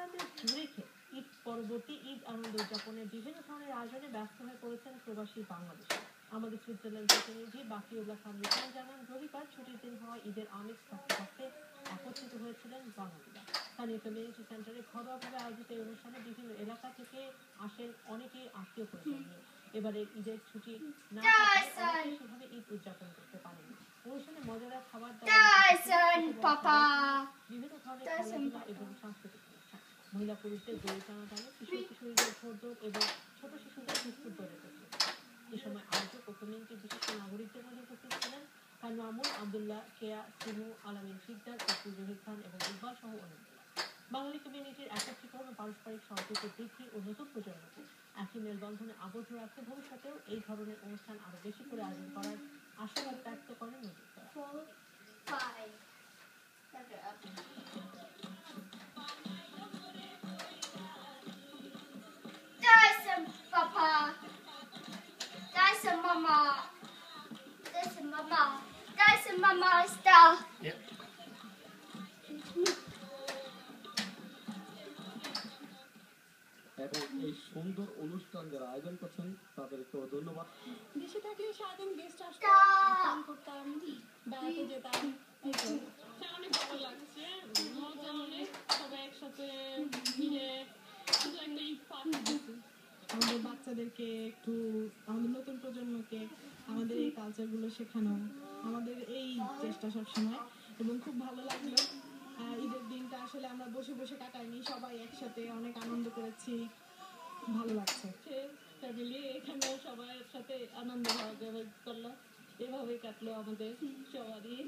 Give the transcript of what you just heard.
বাংলাদেশ জুড়ে ঈদ পরবর্তী ঈদ আনন্দ উদযাপনের বিভিন্ন ধরনের আয়োজনে ব্যস্ত হয়ে পড়েছেন প্রবাসী বাংলাদেশি। আমাদের সুইজারল্যান্ড প্রতিনিধি বাকিউল্লাহ খান রিপন জানান, রবিবার ছুটির দিন হওয়া ঈদের আমেজ থাকতে থাকতে একত্রিত হয়েছিলেন বাঙালিরা। স্থানীয় কমিউনিটি সেন্টারে ঘরোয়াভাবে আয়োজিত এই অনুষ্ঠানে বিভিন্ন এলাকা থেকে আসেন অনেকেই আত্মীয় পরিজন নিয়ে। এবারে ঈদের ছুটি না থাকলে সেভাবে ঈদ উদযাপন করতে পারেনি। অনুষ্ঠানে মজাদার খাবার দাবার, বিভিন্ন ধরনের খেলাধুলা এবং সাংস্কৃতিক অনুষ্ঠান, মহিলা পুরুষদের দড়ি টানাটানি, কিশোর কিশোরীদের ঘোড়দৌড় এবং ছোট শিশুদের বিস্কুট দৌড়ে প্রতিযোগিতা। এ সময় আয়োজক ও কমিউনিটি বিশিষ্ট নাগরিকদের মধ্যে উপস্থিত ছিলেন খান মামুন, আবদুল্লাহ, কেয়া, সিনু, আলামিন শিকদার, আব্দুল জহির খান এবং ইকবাল সহ অন্যরা। বাঙালি কমিউনিটির একত্রীকরণ ও পারস্পরিক সহযোগিতা বৃদ্ধি ও নতুন প্রজন্মকে একই মেলবন্ধনে আবদ্ধ রাখতে ভবিষ্যতেও এই ধরনের অনুষ্ঠান আরো বেশি করে আয়োজন করার আশাবাদ ব্যক্ত করেন নজরদার। Papa. That's a mama. That's a mama. That's a mama star. Yep. এবং এই সুন্দর অনুষ্ঠান যারা আয়োজন করছেন তাদেরকে ধন্যবাদ। দেশে থাকলে সারাদিন গেস্ট আসতো, করতাম, বেড়াতে যেতাম, অনেক ভালো লাগছে, মজা অনেক, সবাই একসাথে মিলে শুধু একটা ঈদ পার্টি। আমাদের বাচ্চাদেরকে একটু, আমাদের নতুন প্রজন্মকে আমাদের এই কালচারগুলো শেখানো, আমাদের এই চেষ্টা সবসময়, এবং খুব ভালো লাগলো। ঈদের দিনটা আসলে আমরা বসে বসে কাটাইনি, সবাই একসাথে অনেক আনন্দ করেছি, ভালো লাগছে। ফ্যামিলি এখানে সবাই একসাথে আনন্দ ভাগ করলো, এভাবেই কাটলো আমাদের সবারই।